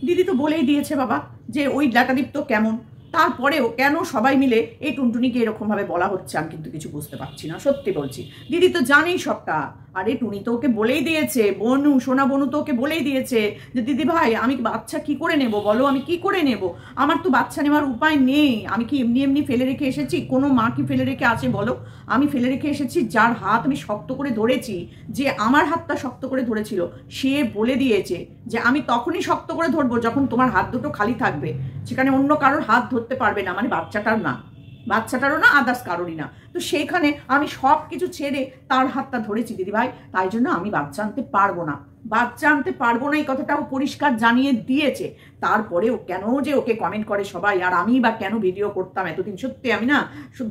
দিদি তো বলেই দিয়েছে বাবা যে ওই ল্যাটাদীপ্ত কেমন, তারপরেও কেন সবাই মিলে এই টুনটুনিকে এরকমভাবে বলা হচ্ছে আমি কিন্তু কিছু বুঝতে পারছি না, সত্যি বলছি। দিদি তো জানেই সবটা, আরে টুনি তো ওকে বলেই দিয়েছে, বনু সোনা বনু তো ওকে বলেই দিয়েছে যে দিদি ভাই আমি বাচ্চা কি করে নেব বলো, আমি কি করে নেব, আমার তো বাচ্চা নেওয়ার উপায় নেই, আমি কি এমনি এমনি ফেলে রেখে এসেছি? কোনো মা কি ফেলে রেখে আসে বলো? আমি ফেলে রেখে এসেছি, যার হাত আমি শক্ত করে ধরেছি, যে আমার হাতটা শক্ত করে ধরেছিল, সে বলে দিয়েছে যে আমি তখনই শক্ত করে ধরবো যখন তোমার হাত দুটো খালি থাকবে, সেখানে অন্য কারোর হাত ধরতে পারবে না, মানে বাচ্চাটার না, বাচ্চাটারও না, আদার্স কারোরই না। তো সেইখানে আমি সব কিছু ছেড়ে তার হাতটা ধরেছি দিদি ভাই, তাই জন্য আমি বাচ্চা আনতে পারবো না, বাচ্চা আনতে পারবো না, এই কথাটাও পরিষ্কার জানিয়ে দিয়েছে। তারপরেও কেন যে ওকে কমেন্ট করে সবাই, আর আমি বা কেন ভিডিও করতাম এতদিন, সত্যি আমি না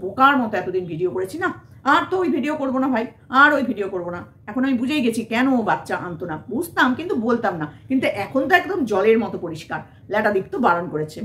বোকার মতো এতদিন ভিডিও করেছি না, আর তো ওই ভিডিও করবো না ভাই, আর ওই ভিডিও করবো না। এখন আমি বুঝেই গেছি কেন ও বাচ্চা আনতো না, বুঝতাম কিন্তু বলতাম না, কিন্তু এখন তো একদম জলের মতো পরিষ্কার। ল্যাটাদীপ তো বারণ করেছে,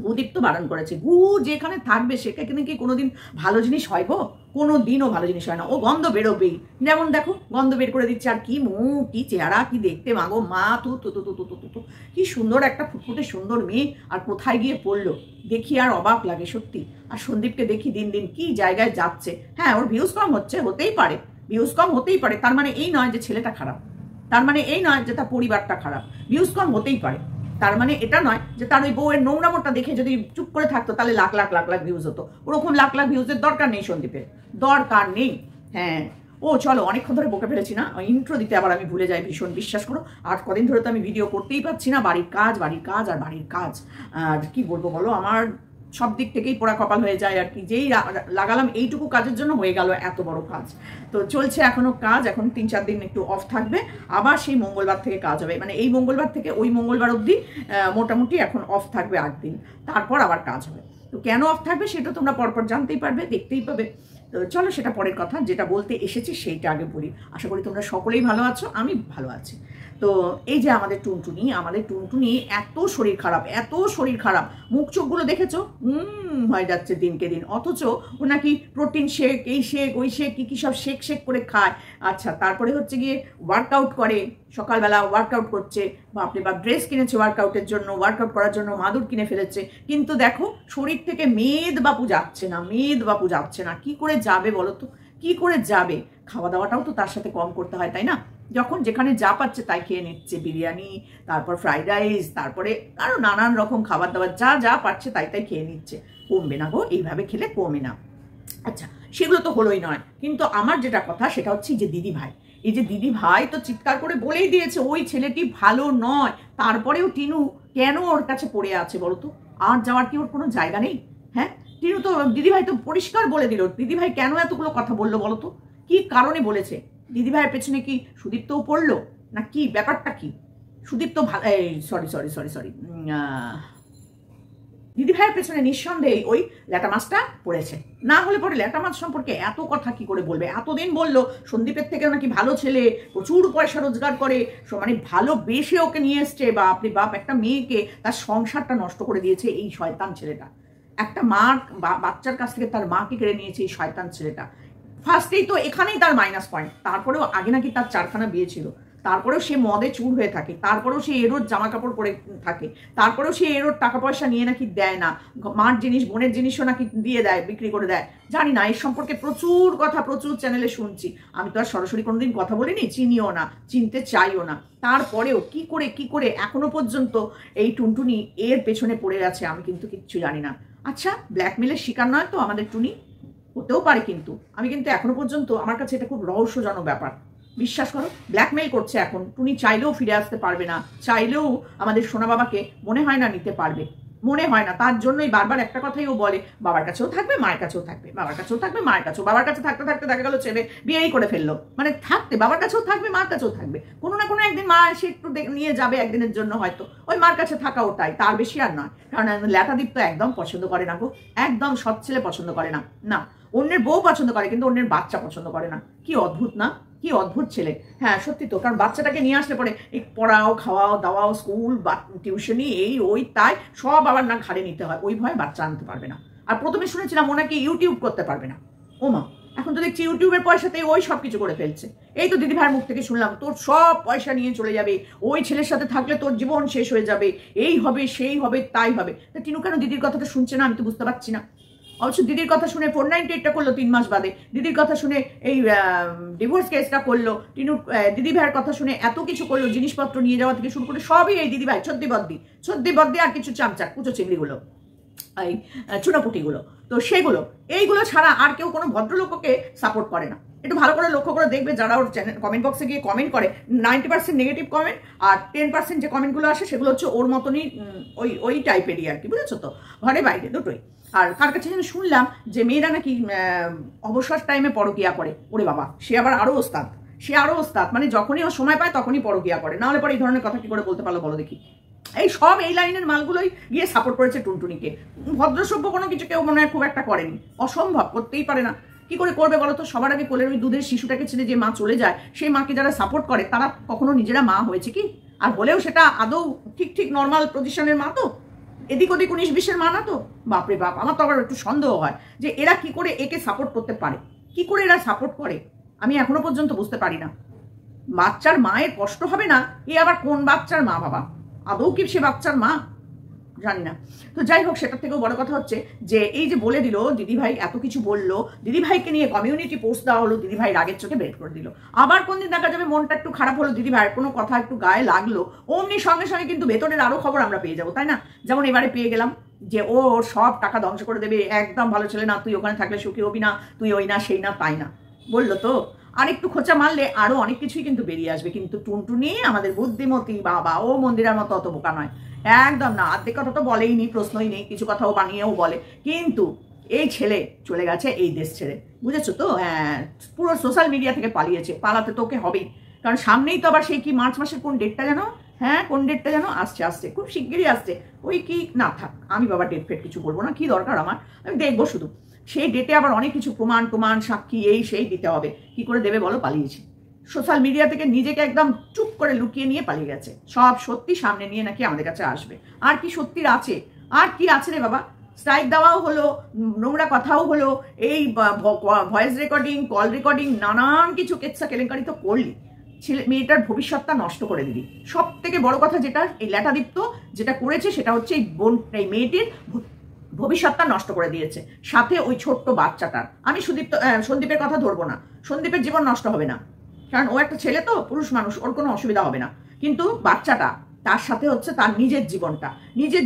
গুদীপ তো বারণ করেছে, গু যেখানে থাকবে সেখানে কি কোনোদিন ভালো জিনিস হয় গো? কোনো দিনও ভালো জিনিস হয় না, ও গন্ধ বেরোবেই। যেমন দেখো গন্ধ বের করে দিচ্ছে, আর কি মুখ, কি চেহারা, কি দেখতে, মাগো মা, তু তু তু তু তু তু তু, কি সুন্দর একটা ফুটফুটে সুন্দর মেয়ে, আর কোথায় গিয়ে পড়লো দেখি, আর অবাক লাগে সত্যি। আর সন্দীপকে দেখি দিন দিন কি জায়গায় যাচ্ছে। হ্যাঁ ওর ভিউজ কম হচ্ছে, হতেই পারে, ভিউজ কম হতেই পারে, তার মানে এই নয় যে ছেলেটা খারাপ, তার মানে এই নয় যে তার পরিবারটা খারাপ, ভিউজ কম হতেই পারে, তার মানে এটা নয় যে তার ওই বউয়ের নোংরামোটা দেখে যদি চুপ করে থাকতো তাহলে লাখ লাখ লাখ লাখ ভিউজ হতো, ওরকম লাখ লাখ ভিউজের দরকার নেই সন্দীপের, দরকার নেই। হ্যাঁ ও চলো অনেকক্ষণ ধরে বকে ফেলেছি না, ইন্ট্রো দিতে আবার আমি ভুলে যাই ভীষণ, বিশ্বাস করো। আর কদিন ধরে তো আমি ভিডিও করতেই পারছি না, বাড়ির কাজ বাড়ির কাজ আর বাড়ির কাজ, আর কি বলবো বলো, আমার সব দিক থেকেই পোড়া কপাল হয়ে যায় আর কি, যেই লাগালাম এইটুকু কাজের জন্য হয়ে গেল এত বড় কাজ। তো চলছে এখনো কাজ, এখন 3-4 দিন একটু অফ থাকবে, আবার সেই মঙ্গলবার থেকে কাজ হবে, মানে এই মঙ্গলবার থেকে ওই মঙ্গলবার অবধি মোটামুটি এখন অফ থাকবে 8 দিন, তারপর আবার কাজ হবে। তো কেন অফ থাকবে সেটা তোমরা পরপর জানতেই পারবে, দেখতেই পাবে। তো চলো সেটা পরের কথা, যেটা বলতে এসেছি সেইটা আগে বলি। আশা করি তোমরা সকলেই ভালো আছো, আমি ভালো আছি। তো এই যে আমাদের টুনটুনি এত শরীর খারাপ, এত শরীর খারাপ, মুখ চোখগুলো দেখেছো হয়ে যাচ্ছে দিনকে দিন, অথচ ও নাকি প্রোটিন শেক, এই শেক ওই শেক, কি সব শেক শেক করে খায়। আচ্ছা তারপরে হচ্ছে গিয়ে ওয়ার্কআউট করে, সকালবেলা ওয়ার্কআউট করছে, বাপরে বাপ, ড্রেস কিনেছে ওয়ার্কআউটের জন্য, ওয়ার্কআউট করার জন্য মাদুর কিনে ফেলেছে, কিন্তু দেখো শরীর থেকে মেদ বাপু যাচ্ছে না, কি করে যাবে বলো তো, কি করে যাবে? খাওয়া দাওয়াটাও তো তার সাথে কম করতে হয় তাই না? যখন যেখানে যা পাচ্ছে তাই খেয়ে নিচ্ছে, বিরিয়ানি, তারপর ফ্রাইড রাইস, তারপরে আরো নানান রকম খাবার দাবার, যা যা পাচ্ছে তাই তাই খেয়ে নিচ্ছে, কমবে না গো, এইভাবে খেলে কমে না। আচ্ছা সেগুলো তো হলোই নয়, কিন্তু আমার যেটা কথা সেটা হচ্ছে যে দিদি ভাই, এই যে দিদি ভাই তো চিৎকার করে বলেই দিয়েছে ওই ছেলেটি ভালো নয়, তারপরেও টিনু কেন ওর কাছে পড়ে আছে বলতো? আর যাওয়ার কি ওর কোনো জায়গা নেই? হ্যাঁ টিনু তো, দিদিভাই তো পরিষ্কার বলে দিল, দিদিভাই কেন এতগুলো কথা বললো বলতো, কি কারণে বলেছে? দিদিভাইয়ের পেছনে কি সুদীপ্তও পড়লো, না কি ব্যাপারটা কি? সুদীপ্ত সরি দিদিভাইয়ের পেছনে নিঃসন্দেহে ওই ল্যাটা মাছটা পড়েছে, না হলে পরে ল্যাটা মাছ সম্পর্কে এত কথা কি করে বলবে? এতদিন বললো সন্দীপের থেকে নাকি ভালো ছেলে, প্রচুর পয়সা রোজগার করে, মানে ভালোবেসে ওকে নিয়ে এসছে, বাপরে বাপ, একটা মেয়েকে তার সংসারটা নষ্ট করে দিয়েছে এই শয়তান ছেলেটা, একটা মা বাচ্চার কাছ থেকে তার মাকে কেড়ে নিয়েছে এই শয়তান ছেলেটা। ফার্স্টেই তো এখানেই তার মাইনাস পয়েন্ট, তারপরেও আগে নাকি তার 4খানা বিয়ে ছিল, তারপরেও সে মদে চুর হয়ে থাকে, তারপরেও সে এরোর জামা কাপড় পরে থাকে, তারপরেও সে এরোর টাকা পয়সা নিয়ে নাকি দেয় না, মার জিনিস বোনের জিনিসও নাকি দিয়ে দেয়, বিক্রি করে দেয়, জানি না, এর সম্পর্কে প্রচুর কথা প্রচুর চ্যানেলে শুনছি, আমি তো আর সরাসরি কোনোদিন কথা বলিনি, চিনিও না, চিনতে চাইও না, তারপরেও কি করে এখনো পর্যন্ত এই টুনটুনি এর পেছনে পড়ে আছে আমি কিন্তু কিচ্ছু জানি না। আচ্ছা ব্ল্যাকমেলের শিকার নয় তো আমাদের টুনি? হতেও পারে, কিন্তু আমি কিন্তু এখনো পর্যন্ত, আমার কাছে এটা খুব রহস্যজনক ব্যাপার, বিশ্বাস করো, ব্ল্যাকমেল করছে এখন, টুনি চাইলেও ফিরে আসতে পারবে না, চাইলেও আমাদের সোনা বাবাকে মনে হয় না নিতে পারবে, মনে হয় না, তার জন্যই বারবার একটা কথাই ও বলে, বাবার কাছেও থাকবে মায়ের কাছেও থাকবে, বাবার কাছেও থাকবে মায়ের কাছেও, বাবার কাছে থাকতে থাকতে দেখা গেল ছেলে বিয়েই করে ফেললো, মানে থাকতে বাবার কাছেও থাকবে মার কাছেও থাকবে, কোনো না কোনো একদিন মা এসে একটু নিয়ে যাবে একদিনের জন্য, হয়তো ওই মার কাছে থাকা ওটাই, তার বেশি আর নয়, কারণ ল্যাটাদীপ তো একদম পছন্দ করে না গো, একদম সৎ ছেলে পছন্দ করে না, না অন্যের বউ পছন্দ করে কিন্তু অন্যের বাচ্চা পছন্দ করে না, কি অদ্ভুত না, কি অদ্ভুত ছেলে। হ্যাঁ সত্যি তো, কারণ বাচ্চাটাকে নিয়ে আসলে পরে এই পড়াও খাওয়াও দাওয়াও স্কুল বা টিউশনি এই ওই তাই সব আবার না ঘাড়ে নিতে হয়, ওই ভয়ে বাচ্চা আনতে পারবে না। আর প্রথমে শুনেছিলাম ওনাকে ইউটিউব করতে পারবে না, ও মা এখন তো দেখছি ইউটিউবের পয়সাতে ওই সব কিছু করে ফেলছে। এই তো দিদিভাইয়ের মুখ থেকে শুনলাম তোর সব পয়সা নিয়ে চলে যাবে, ওই ছেলের সাথে থাকলে তোর জীবন শেষ হয়ে যাবে, এই হবে সেই হবে তাই হবে। তা টিনু কেন দিদির কথাটা শুনছে না আমি তো বুঝতে পারছি না। অবশ্য দিদির কথা শুনে 498টা করলো 3 মাস বাদে, দিদির কথা শুনে এই ডিভোর্স কেসটা করলো, টিনু দিদিভাইয়ের কথা শুনে এত কিছু করলো, জিনিসপত্র নিয়ে যাওয়া থেকে শুরু করে সবই এই দিদিভাই। ছদ্দিবদ্দি আর কিছু চামচা কুচো চিংড়িগুলো, এই চুনাপুটিগুলো। তো সেগুলো এইগুলো ছাড়া আর কেউ কোনো ভদ্রলোককে সাপোর্ট করে না। একটু ভালো করে লক্ষ্য করে দেখবে যারা ওর চ্যানেল কমেন্ট বক্সে গিয়ে কমেন্ট করে, 90% নেগেটিভ কমেন্ট আর 10% যে কমেন্টগুলো আসে সেগুলো হচ্ছে ওর মতনই ওই টাইপেরই আর কি, বুঝেছো তো, ঘরে বাইরে দুটোই। আর কার কাছে যেন শুনলাম যে মেয়েরা নাকি অবসর টাইমে পরকিয়া করে। ওরে বাবা, সে আবার আরও ওস্তাদ, মানে যখনই ও সময় পায় তখনই পরকিয়া করে, নাহলে পরে এই ধরনের কথা কি করে বলতে পারলো বলো দেখি। এই সব এই লাইনের মালগুলোই গিয়ে সাপোর্ট করেছে টুনটুনিকে। ভদ্রসভ্য কোনো কিছু কেউ মনে হয় খুব একটা করেনি, অসম্ভব, করতেই পারে না। কি করে করবে বলো তো? সবার আগে কোলের ওই দুধের শিশুটাকে ছেড়ে যে মা চলে যায়, সেই মাকে যারা সাপোর্ট করে তারা কখনো নিজেরা মা হয়েছে কি? আর হলেও সেটা আদৌ ঠিক নর্মাল পজিশনের মা তো, এদিক ওদিক 19-20-এর মা না তো? বাপরে বাপ, আমার তো আবার একটু সন্দেহ হয় যে এরা কি করে একে সাপোর্ট করতে পারে, কি করে এরা সাপোর্ট করে, আমি এখনো পর্যন্ত বুঝতে পারি না। বাচ্চার মায়ের কষ্ট হবে না, এ আবার কোন বাচ্চার মা বাবা? আদৌ কি সে বাচ্চার মা? জানি না। তো যাই হোক, সেটার থেকেও বড় কথা হচ্ছে যে এই যে বলে দিল দিদিভাই, এত কিছু বললো, দিদিভাইকে নিয়ে কমিউনিটি পোস্ট দেওয়া হলো, দিদিভাই রাগের চোখে বের করে দিল। আবার কোনদিন দেখা যাবে মনটা একটু খারাপ হলো, দিদিভাইয়ের কোনো কথা একটু গায়ে লাগলো, অমনি সঙ্গে সঙ্গে কিন্তু ভেতরের আরো খবর আমরা পেয়ে যাবো, তাই না? যেমন এবারে পেয়ে গেলাম যে ওর সব টাকা ধ্বংস করে দেবে, একদম ভালো ছেলে না, তুই ওখানে থাকলে সুখী হবি না, তুই ওই না সেই না তাই না বললো। তো আর একটু খোঁচা মারলে আরো অনেক কিছুই কিন্তু বেরিয়ে আসবে। কিন্তু টুনটুনি আমাদের বুদ্ধিমতী বাবা, ও মন্দিরের মতো অত বোকা নয়, একদম না। অর্ধেক কথা তো বলেই নি, প্রশ্নই নেই, কিছু কথাও বানিয়েও বলে। কিন্তু এই ছেলে চলে গেছে এই দেশ ছেড়ে, বুঝেছো তো? হ্যাঁ, পুরো সোশ্যাল মিডিয়া থেকে পালিয়েছে, পালাতে তোকে হবেই। কারণ সামনেই তো আবার সেই কি মার্চ মাসের কোন ডেটটা যেন, হ্যাঁ কোন ডেটটা যেন আসছে, খুব শিগগিরই আসছে। ওই কি না থাক, আমি বাবা ডেট ফেট কিছু বলবো না, কি দরকার আমার, আমি দেখবো শুধু। সেই ডেটে আবার অনেক কিছু প্রমাণ সাক্ষী এই সেই দিতে হবে। কি করে দেবে বলো? পালিয়েছে সোশ্যাল মিডিয়া থেকে, নিজেকে একদম চুপ করে লুকিয়ে নিয়ে পালিয়ে গেছে। সব সত্যি সামনে নিয়ে নাকি আমাদের কাছে আসবে। আর কি সত্যির আছে? আর কি আছে রে বাবা? স্ট্রাইক দেওয়াও হলো, নোংরা কথাও হলো, এই ভয়েস রেকর্ডিং, কল রেকর্ডিং, নানান কিছু কেচ্ছা কেলেঙ্কারি তো করলি। মেয়েটার ভবিষ্যৎটা নষ্ট করে দিবি। সব থেকে বড় কথা যেটা এই ল্যাটাদীপ্ত যেটা করেছে সেটা হচ্ছে এই মেয়েটির ভবিষ্যৎটা নষ্ট করে দিয়েছে, সাথে ওই ছোট্ট বাচ্চাটার। আমি সন্দীপের কথা ধরবো না, সন্দীপের জীবন নষ্ট হবে না, কারণ ও একটা ছেলে তো, পুরুষ মানুষ, ওর কোনো অসুবিধা হবে না। কিন্তু বাচ্চাটা, তার সাথে হচ্ছে তার নিজের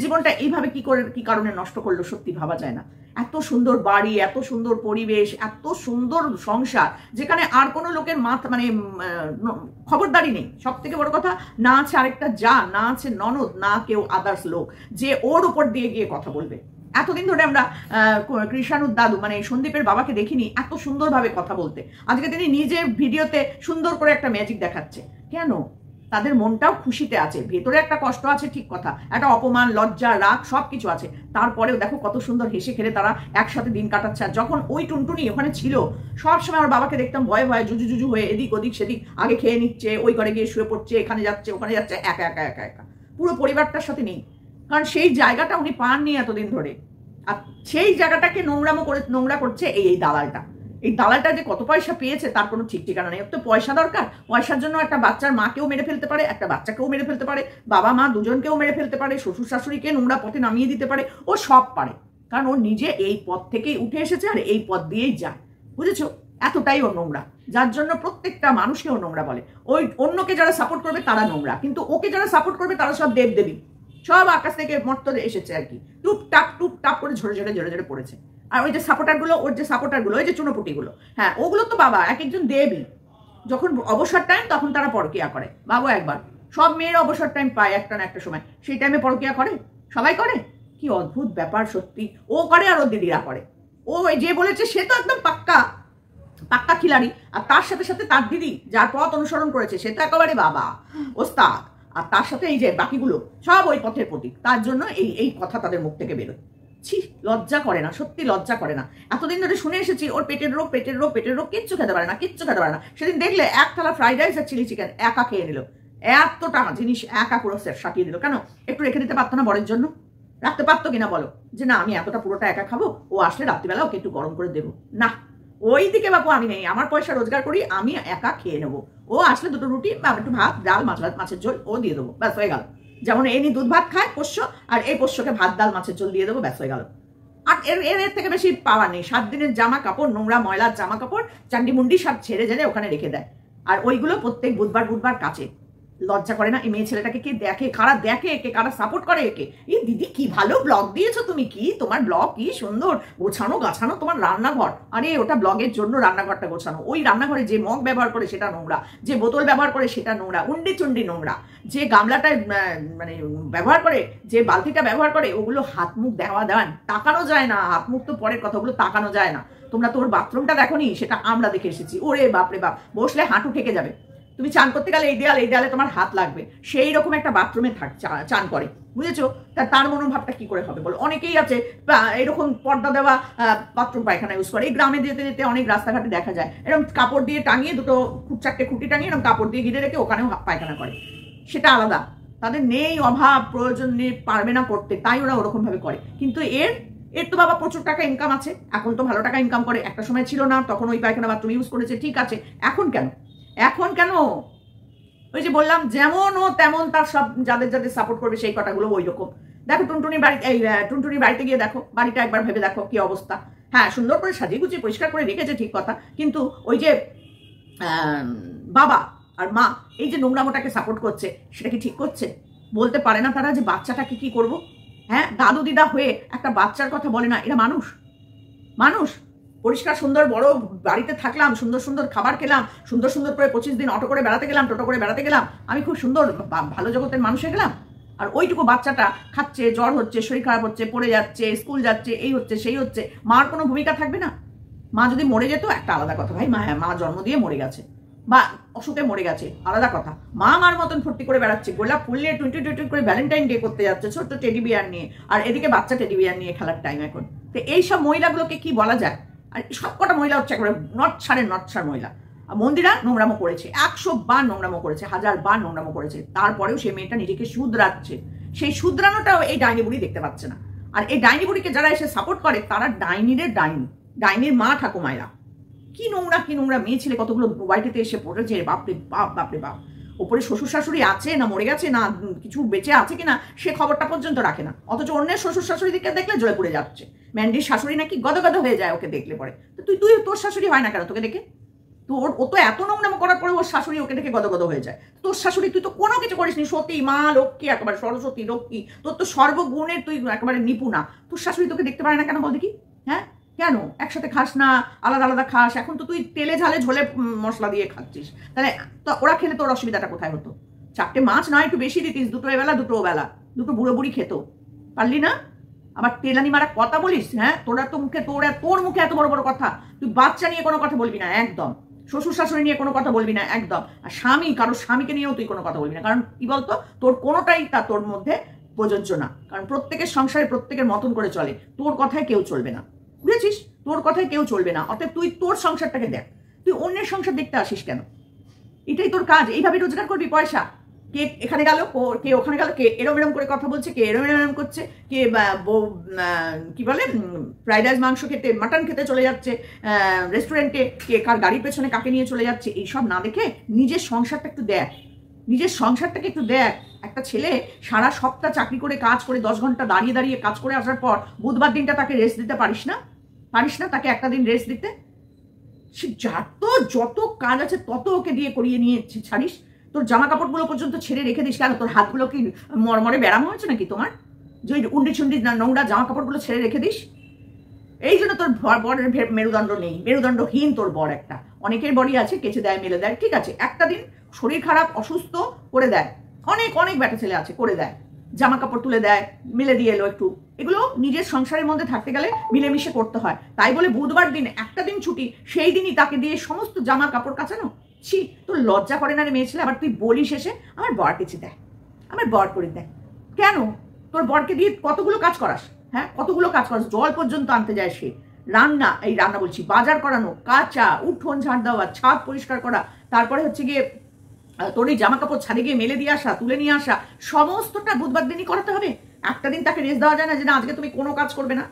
জীবনটা এইভাবে কি কারণে নষ্ট করলো সত্যি ভাবা যায় না। এত সুন্দর বাড়ি, এত সুন্দর পরিবেশ, এত সুন্দর সংসার, যেখানে আর কোনো লোকের মানে খবরদারি নেই। সব থেকে বড় কথা, না আছে আরেকটা যা, না আছে ননদ, না কেউ আদার্স লোক যে ওর উপর দিয়ে গিয়ে কথা বলবে। এতদিন ধরে আমরা কৃষাণুর দাদু মানে সন্দীপের বাবাকে দেখিনি এত সুন্দরভাবে কথা বলতে। আজকে তিনি নিজে ভিডিওতে সুন্দর করে একটা ম্যাজিক দেখাচ্ছে। কেন? তাদের মনটাও খুশিতে আছে, ভেতরে একটা কষ্ট আছে, ঠিক কথা, একটা অপমান, লজ্জা, রাগ সব কিছু আছে। তারপরেও দেখো কত সুন্দর হেসে খেলে তারা একসাথে দিন কাটাচ্ছে। আর যখন ওই টুনটুনি ওখানে ছিল, সবসময় আমার বাবাকে দেখতাম ভয়ে ভয়ে জুজু হয়ে এদিক ওদিক সেদিক, আগে খেয়ে নিচ্ছে, ওই ঘরে গিয়ে শুয়ে পড়ছে, এখানে যাচ্ছে ওখানে যাচ্ছে, একা পুরো পরিবারটার সাথে নেই। কারণ সেই জায়গাটা উনি পাননি এতদিন ধরে। আর সেই জায়গাটাকে নোংরা করছে এই দালালটা। এই দালালটা যে কত পয়সা পেয়েছে তার কোনো ঠিক ঠিকানা নেই। তো পয়সা দরকার, পয়সার জন্য একটা বাচ্চার মাকেও মেরে ফেলতে পারে, একটা বাচ্চাকেও মেরে ফেলতে পারে, বাবা মা দুজনকেও মেরে ফেলতে পারে, শ্বশুর শাশুড়িকে নোংরা পথে নামিয়ে দিতে পারে, ও সব পারে। কারণ ও নিজে এই পথ থেকেই উঠে এসেছে আর এই পথ দিয়েই যায়, বুঝেছো? এতটাই ও নোংরা, যার জন্য প্রত্যেকটা মানুষকে ও নোংরা বলে। ওই অন্যকে যারা সাপোর্ট করবে তারা নোংরা, কিন্তু ওকে যারা সাপোর্ট করবে তারা সব দেবদেবী, সব আকাশ থেকে মর্তদে এসেছে আর কি, টুপটাপ করে ঝরে পড়েছে। আর ওই যে সাপোর্টারগুলো, ওর যে সাপোর্টারগুলো, ওই যে চুনোপুটিগুলো, হ্যাঁ ওগুলো তো বাবা এক একজন দেবী। যখন অবসর টাইম তখন তারা পরকিয়া করে। বাবু একবার, সব মেয়ের অবসর টাইম পায় একটা না একটা সময়, সেই টাইমে পরকিয়া করে, সবাই করে। কি অদ্ভুত ব্যাপার সত্যি। ও করে আর ওর দিদিরা করে। ও যে বলেছে সে তো একদম পাক্কা খিলাড়ি, আর তার সাথে সাথে তার দিদি যার পথ অনুসরণ করেছে সে তো একেবারে বাবা ওস্তাদ, আর তার সাথে এই যে বাকিগুলো সব ওই পথের প্রতীক। তার জন্য এই কথা তাদের মুখ থেকে বেরোয়। ছি, লজ্জা করে না, সত্যি লজ্জা করে না। এতদিন ধরে শুনে এসেছি ওর পেটের রোগ, কিচ্ছু খেতে পারে না। সেদিন দেখলে এক থালা ফ্রাইড রাইস আর চিলি চিকেন একা খেয়ে নিল। এতটা জিনিস একা পুরো সাটিয়ে দিল। কেন? একটু রেখে দিতে পারতো না বরের জন্য? রাখতে পারতো কিনা বলো, যে না আমি এতটা পুরোটা একা খাবো, ও আসলে রাত্রিবেলা ওকে একটু গরম করে দেবো? না, ও ওই দিকে বাপু আমি নেই, আমার পয়সা রোজগার করি, আমি একা খেয়ে নেবো। ও আসলে দুটো রুটি বা একটু ভাত, ডাল, মাছের ঝোল ও দিয়ে দেবো, ব্যাস হয়ে গেল। যেমন এনি দুধ ভাত খায় পোষ্য, আর এই পোষ্যকে ভাত, ডাল, মাছের ঝোল দিয়ে দেবো, ব্যাস হয়ে গেল। আর এর থেকে বেশি পাওয়া নেই। 7 দিনের জামা কাপড়, নোংরা ময়লার জামা কাপড় চান্ডি মুন্ডি সব ছেড়ে ঝেড়ে ওখানে রেখে দেয়, আর ওইগুলো প্রত্যেক বুধবার কাচে। লজ্জা করে না? এই মেয়ে ছেলেটাকে কে দেখে, কারা দেখে, কে কারা সাপোর্ট করে একে? এই দিদি কি ভালো ব্লগ দিয়েছো তুমি, কি তোমার ব্লগ কি সুন্দর গোছানো গাছানো, তোমার রান্নাঘর। আরে ওটা ব্লগের জন্য রান্নাঘরটা গোছানো। ওই রান্নাঘরে যে মগ ব্যবহার করে সেটা নোংরা, যে বোতল ব্যবহার করে সেটা নোংরা, উন্ডি চুন্ডি নোংরা, যে গামলাটা মানে ব্যবহার করে, যে বালতিটা ব্যবহার করে, ওগুলো হাত মুখ দেওয়া তাকানো যায় না। হাত মুখ তো পরের কথা, ওগুলো তাকানো যায় না। তোমরা তোর বাথরুমটা দেখোনি, সেটা আমরা দেখে এসেছি। ওরে বাপরে বাপ, বসলে হাঁটু ঠেকে যাবে। তুমি চান করতে গেলে এই দেয়ালে তোমার হাত লাগবে, সেই রকম একটা বাথরুমে চান করে, বুঝেছো? তার মনোভাবটা কি করে হবে বলো? অনেকেই আছে এরকম পর্দা দেওয়া বাথরুম পায়খানা ইউজ করে। এই গ্রামে যেতে যেতে অনেক রাস্তাঘাটে দেখা যায় এরকম কাপড় দিয়ে টাঙিয়ে, দুটো 4টে খুঁটি টাঙিয়ে এরকম কাপড় দিয়ে ঘিরে রেখে ওখানেও পায়খানা করে। সেটা আলাদা, তাদের নেই, অভাব, প্রয়োজন নেই, পারবে না করতে, তাই ওরা ওরকম ভাবে করে। কিন্তু এর তো বাবা প্রচুর টাকা ইনকাম আছে, এখন তো ভালো টাকা ইনকাম করে। একটা সময় ছিল না, তখন ওই পায়খানা বাথরুম ইউজ করেছে, ঠিক আছে। এখন কেন? ওই যে বললাম, যেমন ও তেমন তার সব, যাদের সাপোর্ট করবে সেই কথাগুলো ওই রকম। দেখো টুনটুনির বাড়িতে গিয়ে দেখো, বাড়িটা একবার ভেবে দেখো কি অবস্থা। হ্যাঁ, সুন্দর করে সাজিয়ে গুছিয়ে পরিষ্কার করে রেখেছে, ঠিক কথা, কিন্তু ওই যে বাবা আর মা এই যে নোংরামোটাকে সাপোর্ট করছে, সেটা কি ঠিক করছে? বলতে পারে না তারা যে বাচ্চাটাকে কি করব? হ্যাঁ, দাদু দিদা হয়ে একটা বাচ্চার কথা বলে না? এরা মানুষ পরিষ্কার সুন্দর বড় বাড়িতে থাকলাম, সুন্দর খাবার খেলাম, সুন্দর করে 25 দিন অটো করে বেড়াতে গেলাম, টোটো করে বেড়াতে গেলাম, আমি খুব সুন্দর ভালো জগতের মানুষ হয়ে গেলাম। আর ওইটুকু বাচ্চাটা খাচ্ছে, জ্বর হচ্ছে, শরীর খারাপ হচ্ছে, পড়ে যাচ্ছে, স্কুল যাচ্ছে, এই হচ্ছে সেই হচ্ছে, মার কোনো ভূমিকা থাকবে না? মা যদি মরে যেত একটা আলাদা কথা, ভাই মা জন্ম দিয়ে মরে গেছে বা অসুখে মরে গেছে, আলাদা কথা। মার মতন ফুর্তি করে বেড়াচ্ছে, গোলাপ ফুল নিয়ে 20 করে ভ্যালেন্টাইন ডে করতে যাচ্ছে ছোট্ট টেডি বিয়ার নিয়ে, আর এদিকে বাচ্চা টেডি বিয়ার নিয়ে খেলার টাইম এখন। তো এইসব মহিলাগুলোকে কি বলা যায়? আর সব কটা মহিলা হচ্ছে একেবারে নটছাড় মহিলা। মন্দিরা নোংরামো করেছে, 100 বার নোংরামো করেছে, 1000 বার নোংরামো করেছে, তারপরেও সেই মেয়েটা নিজেকে শুধরাচ্ছে। সেই শুধরানোটাও এই ডাইনি বুড়ি দেখতে পাচ্ছে না। আর এই ডাইনি বুড়িকে যারা এসে সাপোর্ট করে, তারা ডাইনির মা ঠাকুমায়েরা। কি নোংরা মেয়ে ছেলে কতগুলো বাড়িতে এসে পড়েছে, বাপরে বাপ। ওপরে শ্বশুর শাশুড়ি আছে না মরে গেছে, না কিছু বেঁচে আছে কিনা সে খবরটা পর্যন্ত রাখে না, অথচ অন্যের শ্বশুর শাশুড়ি দিকে দেখলে জ্বলে পড়ে যাচ্ছে। ম্যান্ডির শাশুড়ি নাকি গদগদ হয়ে যায় ওকে দেখলে পরে। তো তোর শাশুড়ি হয় না কেন তোকে দেখে? ও তো এত নোংরামো করার পরে ওর শাশুড়ি ওকে দেখে গদগদ হয়ে যায়। তোর শাশুড়ি, তুই তো কোনো কিছু করিসনি, সতী মা লক্ষ্মী, একেবারে সরস্বতী লক্ষ্মী, তোর তো সর্বগুণের তুই একেবারে নিপুণা, তোর শাশুড়ি তোকে দেখতে পারে না কেন বল দেখি? হ্যাঁ, কেন একসাথে খাস না, আলাদা খাস? এখন তো তুই তেলে ঝালে ঝোলে মশলা দিয়ে খাচ্ছিস, তাহলে তো ওরা খেলে তোর অসুবিধাটা কোথায় হতো? 4টে মাছ নয় একটু বেশি দিতিস, দুটো দুটো বুড়ো বুড়ি খেত, পারলি না? আবার তেলানি মারা কথা বলিস? হ্যাঁ, তোর মুখে এত বড় বড় কথা। তুই বাচ্চা নিয়ে কোনো কথা বলবি না একদম, শ্বশুর শাশুড়ি নিয়ে কোনো কথা বলবি না একদম, আর কারো স্বামীকে নিয়েও তুই কোনো কথা বলবি না। কারণ কি বলতো, তোর কোনোটাই তোর মধ্যে প্রযোজ্য না। কারণ প্রত্যেকের সংসারে প্রত্যেকের মতন করে চলে, তোর কথায় কেউ চলবে না, বুঝেছিস? তোর কথায় কেউ চলবে না। অতএব তুই তোর সংসারটাকে দেখ, তুই অন্যের সংসার দেখতে আসিস কেন? এটাই তোর কাজ, এইভাবে রোজগার করবি পয়সা। কে এখানে গেল, কে ওখানে গেল, কে এরম করে কথা বলছে, কে এরম করছে, কে কি বলে ফ্রাইড রাইস মাংস খেতে, মাটন খেতে চলে যাচ্ছে রেস্টুরেন্টে, কে কার গাড়ির পেছনে কাকে নিয়ে চলে যাচ্ছে। এইসব না দেখে নিজের সংসারটা একটু দেখ। একটা ছেলে সারা সপ্তাহ চাকরি করে কাজ করে 10 ঘন্টা দাঁড়িয়ে কাজ করে আসার পর বুধবার দিনটা তাকে রেস্ট দিতে পারিস না তাকে একটা দিন রেস্ট দিতে? সে যত কাজ আছে তত ওকে দিয়ে করিয়ে নিয়ে ছাড়িস। তোর জামা কাপড়গুলো পর্যন্ত ছেড়ে রেখে দিস কেন? তোর হাতগুলো কি মরমরে ব্যারাম হয়েছে নাকি তোমার, যে উন্ডি চুন্ডি নোংরা জামা কাপড়গুলো ছেড়ে রেখে দিস? এই জন্য তোর বরের মেরুদণ্ড নেই, মেরুদণ্ডহীন তোর বর একটা। অনেকের বডি আছে, কেচে দেয়, মেলে দেয়, ঠিক আছে, একটা দিন শরীর খারাপ অসুস্থ করে দেয়, অনেক ব্যাটা ছেলে আছে করে দেয়, জামা কাপড় তুলে দেয়, মেলে দিয়ে এলো একটু। এগুলো নিজের সংসারের মধ্যে থাকতে গেলে মিলেমিশে করতে হয়। তাই বলে বুধবার দিন একটা দিন ছুটি, সেই দিনই তাকে দিয়ে সমস্ত জামা কাপড় কাচানো? ছি, তোর লজ্জা করে না রে মেয়ে ছেলে? আবার তুই বলিস এসে আমার বর কেচে দেয়, আমার বর করে দেয়। কেন? তোর বরকে দিয়ে কতগুলো কাজ করাস? হ্যাঁ, কতগুলো কাজ করাস, জল পর্যন্ত আনতে যায় সে, রান্না বলছি, বাজার করানো, কাচা, উঠোন ঝাড় দেওয়া, ছাদ পরিষ্কার করা, তারপরে হচ্ছে গিয়ে তোর এই জামা কাপড় ছাদে গিয়ে মেলে দিয়ে আসা, তুলে নিয়ে আসা, সমস্তটা বুধবার দিনই করাতে হবে। একটা দিন তাকে রেস্ট দেওয়া যায় না যে না আজকে তুমি কোনো কাজ করবে না?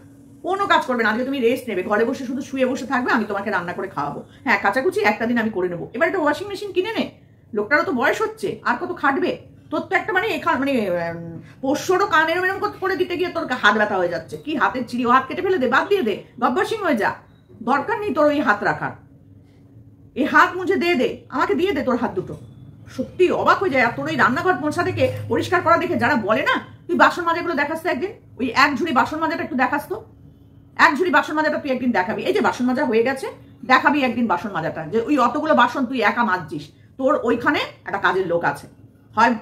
কোনো কাজ করবে না। আজকে তুমি রেস্ট নেবে, ঘরে বসে শুধু শুয়ে বসে থাকবে, আমি তোমাকে রান্না করে খাওয়াবো। হ্যাঁ, কাচাকুচি একটা দিন আমি করে নেবো। এবার একটা ওয়াশিং মেশিন কিনে নে, লোকটারও তো বয়স হচ্ছে, আর কত খাটবে। তোর তো একটা মানে পোষ্যরও কান এরম এরম করে দিতে গিয়ে তোর হাত ব্যথা হয়ে যাচ্ছে। কি হাতের চিড়ি, ও হাত কেটে ফেলে দে, বাদ দিয়ে দে, গব্বসিং হয়ে যা, দরকার নেই তোর ওই হাত রাখার। এই হাত মুঝে দে, আমাকে দিয়ে দে তোর হাত দুটো। সত্যি অবাক হয়ে যায়। আর তোর ওই রান্নাঘর মোছা থেকে পরিষ্কার করা দেখে যারা বলে না, তুই বাসন মাজাগুলো দেখাস তো একদিন, ওই এক ঝুড়ি বাসন মাজাটা একটু দেখাস তো, এক ঝুড়ি বাসন মাজাটা তুই একদিন দেখাবি। এই যে বাসন মাজা হয়ে গেছে, দেখাবি একদিন বাসন মাজাটা, যে ওই অতগুলো বাসন তুই একা মাজছিস। তোর ওইখানে একটা কাজের লোক আছে, হয়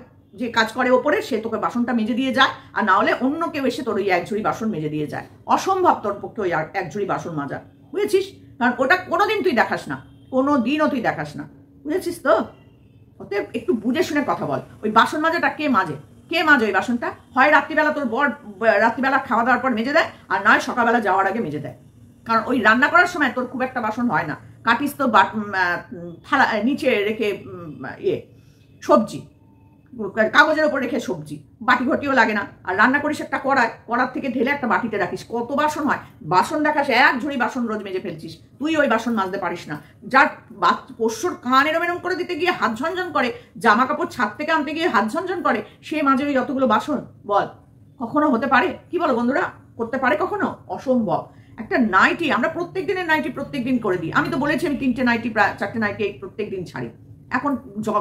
যে কাজ করে ওপরে, সে তোকে বাসনটা মেজে দিয়ে যায়, আর না হলে অন্য কেউ এসে তোর ওই এক ঝুড়ি বাসন মেজে দিয়ে যায়। অসম্ভব তোর পক্ষে ওই এক ঝুড়ি বাসন মাজা, বুঝেছিস? কারণ ওটা কোনোদিন তুই দেখাস না, কোনো দিনও তুই দেখাস না, বুঝেছিস তো? অতএব একটু বুঝে শুনে কথা বল। ওই বাসন মাজাটা কে মাজে? কে মাজে ওই বাসনটা? হয় রাত্রিবেলা তোর বর রাত্রিবেলা খাওয়া দাওয়ার পর মেজে দেয়, আর নয় সকালবেলা যাওয়ার আগে মেজে দেয়। কারণ ওই রান্না করার সময় তোর খুব একটা বাসন হয় না, কাটিস তো থালা নিচে রেখে সবজি, কাগজের ওপর রেখে সবজি, বাটি ঘটিও লাগে না। আর রান্না করিস একটা কড়ার থেকে ঢেলে একটা বাটিতে রাখিস, কত বাসন হয়। বাসন দেখাস এক ঝুড়ি বাসন রোজ মেজে ফেলছিস, তুই ওই বাসন মাজতে পারিস না। যার পোষ্যর কান এরম এরম করে দিতে গিয়ে হাত ঝনঝন করে, জামা কাপড় ছাদ থেকে আনতে গিয়ে হাত ঝনঝন করে, সে মাঝে ওই যতগুলো বাসন, বল কখনো হতে পারে? কি বলো বন্ধুরা, করতে পারে কখনো? অসম্ভব। একটা নাইটি আমরা প্রত্যেক দিনের নাইটি প্রত্যেক দিন করে দিই। আমি তো বলেছি আমি 3টে নাইটি, প্রায় 4টে নাইটি প্রত্যেক দিন ছাড়ি। এখন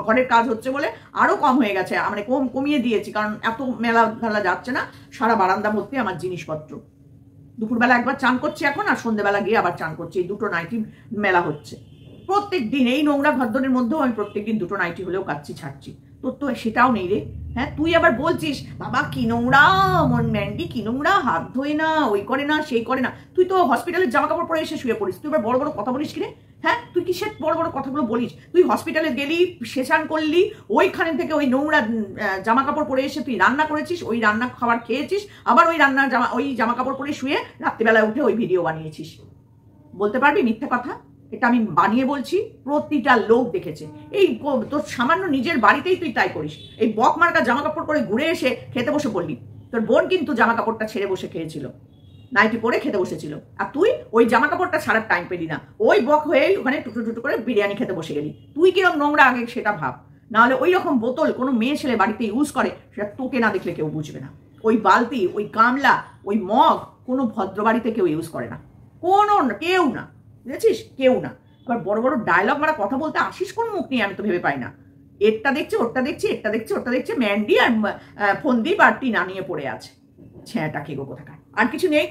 ঘরের কাজ হচ্ছে বলে আরো কম হয়ে গেছে, মানে কমিয়ে দিয়েছি, কারণ এত মেলা ঢালা যাচ্ছে না। সারা বারান্দা ভর্তি আমার জিনিসপত্র। দুপুরবেলা একবার চান করছি এখন, আর সন্ধ্যেবেলা গিয়ে আবার চান করছি। এই দুটো নাইটি মেলা হচ্ছে প্রত্যেক দিন। এই নোংরা ঘরদোরের মধ্যেও আমি প্রত্যেক দিন দুটো নাইটি হলেও কাচ্ছি, ছাড়ছি। তোর তো সেটাও নেই রে। হ্যাঁ, তুই আবার বলছিস বাবা কি নোংরা, মন ম্যান্ডি কি নোংরা, হাত ধোয় না, ওই করে না, সেই করে না। তুই তো হসপিটালের জামা কাপড় পরে এসে শুয়ে পড়িস, তুই এবার বড় বড় কথা বলিস কিরে? হ্যাঁ, তুই কিসের বড় বড় কথাগুলো বলিস? তুই হসপিটালে গেলি, সেশন করলি, ওইখানে থেকে ওই নোংরা জামা কাপড় পরে এসে তুই রান্না করেছিস, ওই রান্না খাবার খেয়েছিস, আবার ওই জামা কাপড় পরে শুয়ে রাত্রিবেলায় উঠে ওই ভিডিও বানিয়েছিস। বলতে পারবি মিথ্যা কথা? এটা আমি বানিয়ে বলছি, প্রতিটা লোক দেখেছে। এই তোর সামান্য নিজের বাড়িতেই তুই তাই করিস। এই বক মার্কা জামা কাপড় পরে ঘুরে এসে খেতে বসে পড়লি। তোর বোন কিন্তু জামা কাপড়টা ছেড়ে বসে খেয়েছিল, নাইটি পরে খেতে বসেছিল, আর তুই ওই জামা কাপড়টা ছাড়ার টাইম পেলি না। ওই বক হয়েই ওখানে টুটু টুটু করে বিরিয়ানি খেতে বসে গেলি। তুই কিরকম নোংরা আগে সেটা ভাব। নাহলে ওই রকম বোতল কোনো মেয়ে ছেলে বাড়িতে ইউজ করে, সেটা তোকে না দেখলে কেউ বুঝবে না। ওই বালতি, ওই গামলা, ওই মগ কোনো ভদ্র বাড়িতে কেউ ইউজ করে না, কেউ না, বুঝেছিস? কেউ না। এবার বড় বড় ডায়লগ মারা কথা বলতে আসিস কোন মুখ নিয়ে আমি তো ভেবে পাই না। এরটা দেখছে, ওরটা দেখছি, এটা দেখছে, ওরটা দেখছে, ম্যান্ডি আর ফন্দীপ আর টিনা নিয়ে পড়ে আছে। ছ্যাঁটা কে গো কোথাকার। আর কিছু নেই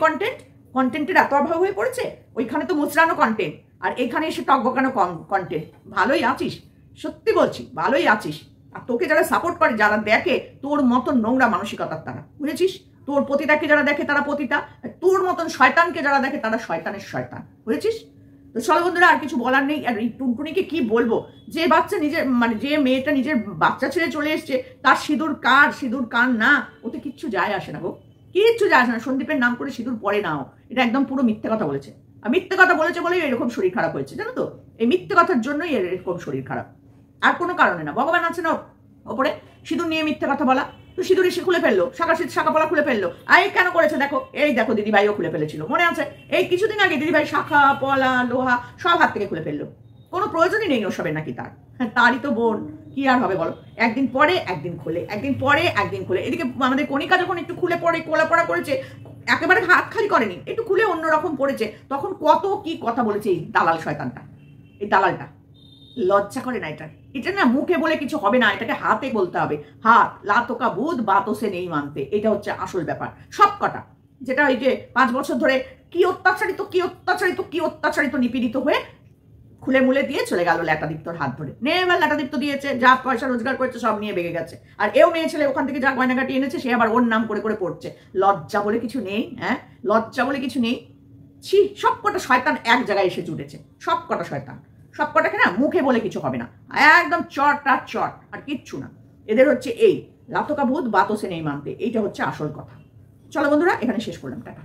কন্টেন্টের এত অভাব হয়ে পড়েছে। ওইখানে তো মুচড়ানো কন্টেন্ট, আর এখানে এসে টকবকানো কন্টেন্ট। ভালোই আছিস, সত্যি বলছি ভালোই আছিস। আর তোকে যারা সাপোর্ট করে, যারা দেখে তোর মতন নোংরা মানসিকতার তারা, বুঝেছিস? তোর পতিতাকে যারা দেখে তারা পতিতা, তোর মতন শয়তানকে যারা দেখে তারা শয়তানের শয়তান, বুঝেছিস? তো চলো বন্ধুরা, আর কিছু বলার নেই। আর এই টুনটুনিকে কি বলবো, যে বাচ্চা নিজের যে মেয়েটা নিজের বাচ্চা ছেড়ে চলে এসছে, তার সিঁদুর কার না, ওতে কিচ্ছু যায় আসে না গো, কিচ্ছু যায় আসে না। সন্দীপের নাম করে সিঁদুর পরে নাও, এটা একদম পুরো মিথ্যে কথা বলেছে। আর মিথ্যে কথা বলেছে বলেই এরকম শরীর খারাপ হয়েছে, জানো তো? এই মিথ্যে কথার জন্যই এরকম শরীর খারাপ, আর কোনো কারণে না। ভগবান আছে না ওপরে, সিঁদুর নিয়ে মিথ্যে কথা বলা। তো সিঁদুর এসে খুলে ফেললো, শাখা পলা খুলে ফেললো। আর এই কেন করেছে দেখো, এই দেখো দিদিভাইও খুলে ফেলেছিল, মনে আছে? এই কিছুদিন আগে দিদিভাই শাখা পলা লোহা সব হাত থেকে খুলে ফেললো। কোনো প্রয়োজনই নেই ওসবের নাকি তার। হ্যাঁ, তারই তো বোন, কি আর হবে বলো? একদিন পরে একদিন খোলে, একদিন পরে একদিন খোলে। এদিকে আমাদের কণিকা যখন একটু খুলে পড়ে কোলা পড়া করেছে, একেবারে হাত খালি করেনি, একটু খুলে অন্যরকম পড়েছে, তখন কত কি কথা বলেছে এই দালাল শয়তানটা, এই দালালটা। লজ্জা করে না এটা না মুখে বলে কিছু হবে না, এটাকে হাতে বলতে হবে। হাত লাতোকা বুধ বাতো সে নেই মানতে, এটা হচ্ছে আসল ব্যাপার। সব কটা যেটা ওই যে 5 বছর ধরে কি অত্যাচারিত নিপীড়িত হয়ে খুলে মুলে দিয়ে চলে গেল ল্যাটাদীপ্তর হাত ধরে। এবার ল্যাটাদীপ্ত দিয়েছে, যা পয়সা রোজগার করেছে সব নিয়ে বেগে গেছে। আর এও মেয়ে ছেলে ওখান থেকে যা গয়নাগাটি এনেছে, সে আবার ওর নাম করে করে পড়ছে। লজ্জা বলে কিছু নেই, হ্যাঁ, লজ্জা বলে কিছু নেই। ছি, সব কটা শয়তান এক জায়গায় এসে জুটেছে, সব কটা শয়তান। সব কটাকে না মুখে বলে কিছু হবে না, একদম চট আর কিচ্ছু না। এদের হচ্ছে এই লাতোকা ভূত বাতো সে নেই মানতে, এইটা হচ্ছে আসল কথা। চলো বন্ধুরা, এখানে শেষ করলাম, টাটা।